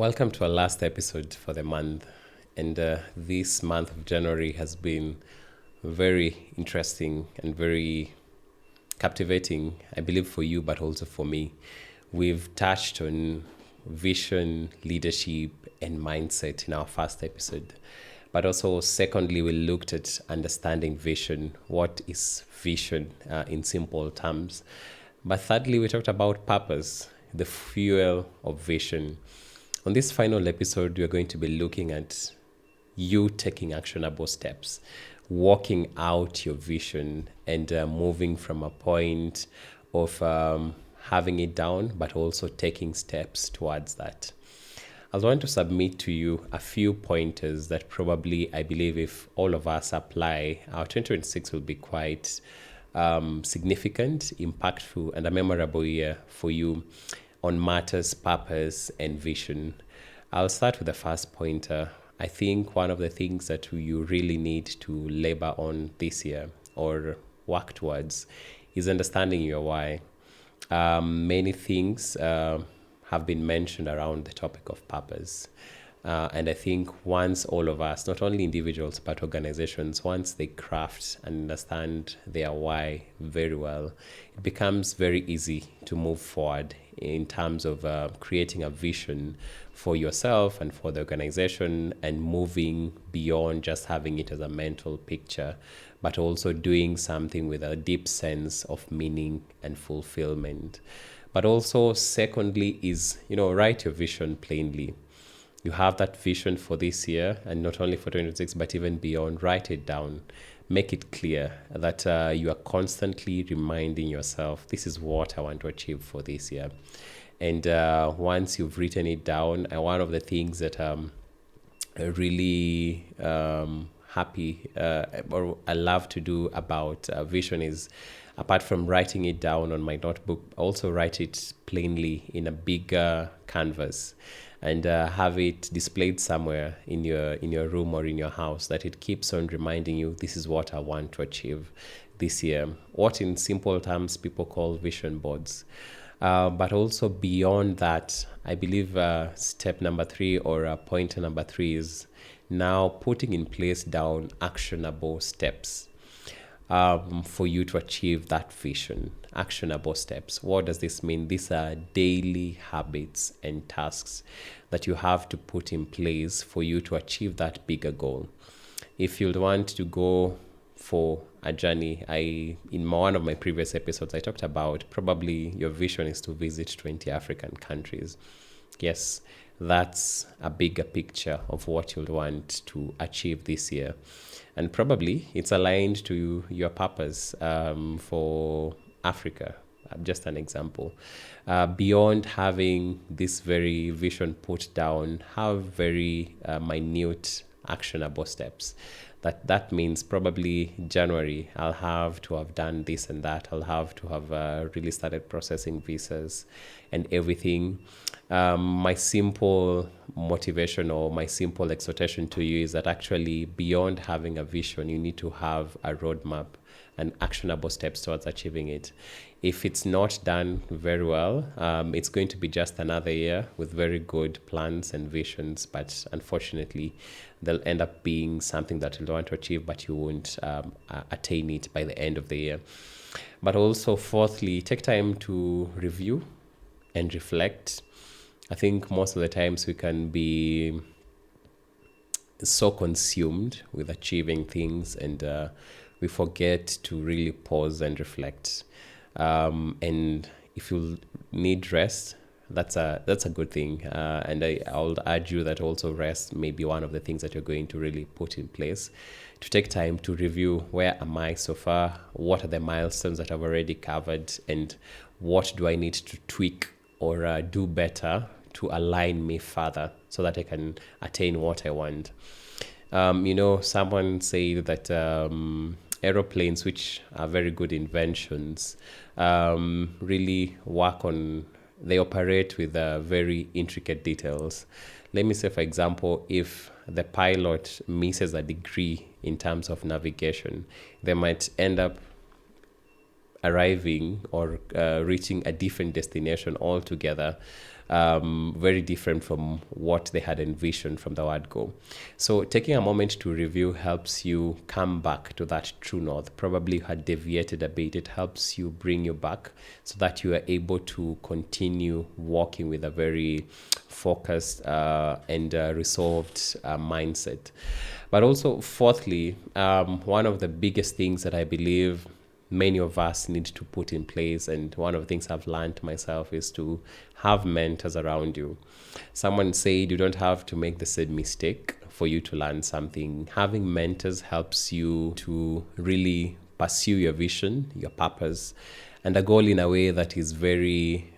Welcome to our last episode for the month. And this month of January has been very interesting and very captivating, I believe, for you, but also for me. We've touched on vision, leadership, and mindset in our first episode. But also, secondly, we looked at understanding vision. What is vision in simple terms? But thirdly, we talked about purpose, the fuel of vision. On this final episode, we're going to be looking at you taking actionable steps, walking out your vision, and moving from a point of having it down, but also taking steps towards that. I want to submit to you a few pointers that probably I believe if all of us apply, our 2026 will be quite significant, impactful, and a memorable year for you on matters, purpose, and vision. I'll start with the first pointer. I think one of the things that you really need to labor on this year or work towards is understanding your why. Many things have been mentioned around the topic of purpose. And I think once all of us, not only individuals, but organizations, once they craft and understand their why very well, it becomes very easy to move forward in terms of creating a vision for yourself and for the organization and moving beyond just having it as a mental picture, but also doing something with a deep sense of meaning and fulfillment. But also, secondly, is, write your vision plainly. You have that vision for this year, and not only for 2026, but even beyond. Write it down. Make it clear that you are constantly reminding yourself, this is what I want to achieve for this year. And once you've written it down, one of the things that really happy or I love to do about vision is, apart from writing it down on my notebook, also write it plainly in a bigger canvas and have it displayed somewhere in your room or in your house, that it keeps on reminding you, this is what I want to achieve this year. What in simple terms people call vision boards. But also beyond that, I believe step number 3 or pointer number 3 is now putting in place down actionable steps for you to achieve that vision. Actionable steps. What does this mean? These are daily habits and tasks that you have to put in place for you to achieve that bigger goal. If you want to go for a journey, in one of my previous episodes, I talked about probably your vision is to visit 20 African countries. Yes, that's a bigger picture of what you'll want to achieve this year. And probably it's aligned to your purpose for Africa. Just an example. Beyond having this very vision put down, have very minute actionable steps. That means probably January, I'll have to have done this and that. I'll have to have really started processing visas and everything. My simple motivation or my simple exhortation to you is that actually beyond having a vision, you need to have a roadmap and actionable steps towards achieving it. If it's not done very well, it's going to be just another year with very good plans and visions, but unfortunately, they'll end up being something that you'll want to achieve, but you won't attain it by the end of the year. But also, fourthly, take time to review and reflect. I think most of the times we can be so consumed with achieving things and we forget to really pause and reflect. And if you need rest, that's a good thing. And I'll urge you that also rest may be one of the things that you're going to really put in place to take time to review, where am I so far? What are the milestones that I've already covered? And what do I need to tweak or do better to align me further so that I can attain what I want? Someone said that aeroplanes, which are very good inventions, really they operate with very intricate details. Let me say, for example, if the pilot misses a degree in terms of navigation, they might end up arriving or reaching a different destination altogether, very different from what they had envisioned from the word go. So taking a moment to review helps you come back to that true north. Probably you had deviated a bit. It helps you bring you back so that you are able to continue walking with a very focused and resolved mindset. But also, fourthly, one of the biggest things that I believe many of us need to put in place, and one of the things I've learned myself, is to have mentors around you. Someone said you don't have to make the same mistake for you to learn something. Having mentors helps you to really pursue your vision, your purpose, and a goal in a way that is very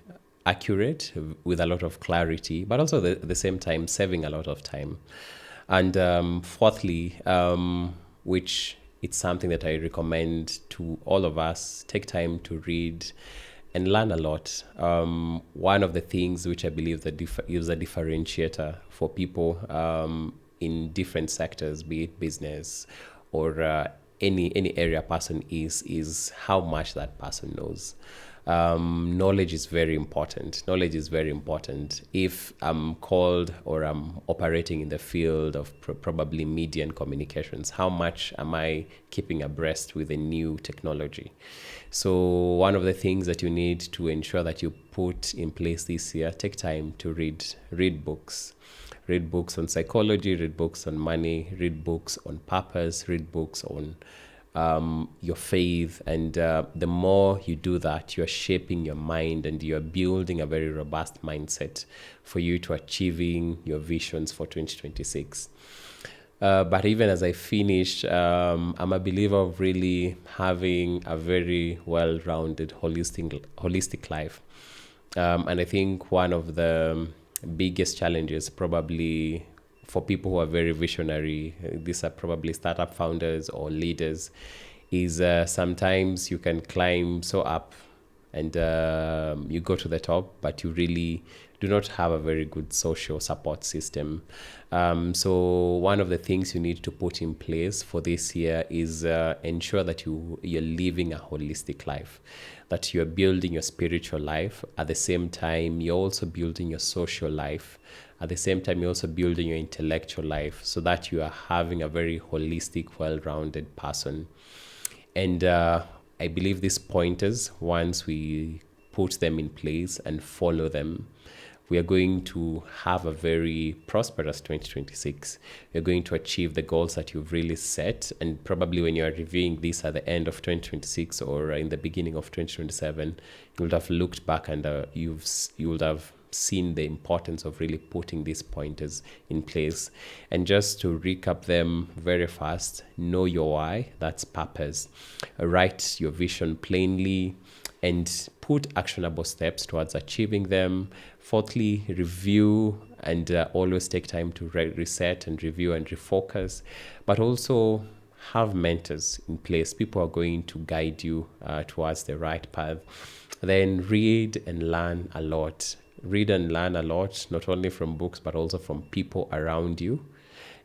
accurate, with a lot of clarity, but also at the same time saving a lot of time. And fourthly, which it's something that I recommend to all of us, take time to read and learn a lot. One of the things which I believe that is a differentiator for people in different sectors, be it business or any area person is how much that person knows. Knowledge is very important. Knowledge is very important. If I'm called or I'm operating in the field of probably media and communications, how much am I keeping abreast with the new technology? So one of the things that you need to ensure that you put in place this year, take time to read books. Read books on psychology, read books on money, read books on purpose, read books on your faith. And the more you do that, you're shaping your mind and you're building a very robust mindset for you to achieving your visions for 2026. But even as I finish, I'm a believer of really having a very well-rounded, holistic life. And I think one of the biggest challenges probably for people who are very visionary, these are probably startup founders or leaders, is sometimes you can climb so up and you go to the top, but you really do not have a very good social support system. So one of the things you need to put in place for this year is ensure that you're living a holistic life, that you're building your spiritual life. At the same time, you're also building your social life. At the same time, you're also building your intellectual life so that you are having a very holistic, well-rounded person. And I believe these pointers, once we put them in place and follow them, we are going to have a very prosperous 2026. You're going to achieve the goals that you've really set. And probably when you're reviewing this at the end of 2026 or in the beginning of 2027, you would have looked back and you would have seen the importance of really putting these pointers in place. And just to recap them very fast: know your why, that's purpose. Write your vision plainly and put actionable steps towards achieving them. Fourthly, review and always take time to reset and review and refocus, but also have mentors in place. People are going to guide you towards the right path. Then read and learn a lot. Read and learn a lot, not only from books, but also from people around you.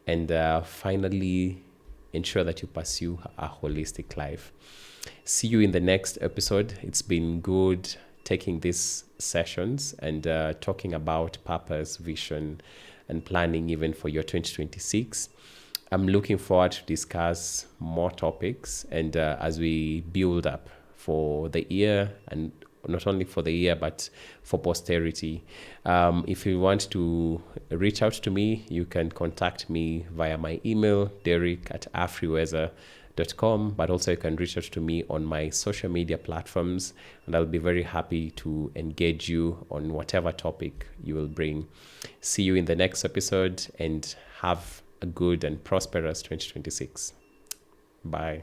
And finally, ensure that you pursue a holistic life. See you in the next episode. It's been good taking these sessions and talking about purpose, vision, and planning even for your 2026. I'm looking forward to discuss more topics and as we build up for the year, and not only for the year, but for posterity. If you want to reach out to me, you can contact me via my email, derek@afriweather.com, but also you can reach out to me on my social media platforms, and I'll be very happy to engage you on whatever topic you will bring. See you in the next episode and have a good and prosperous 2026. Bye.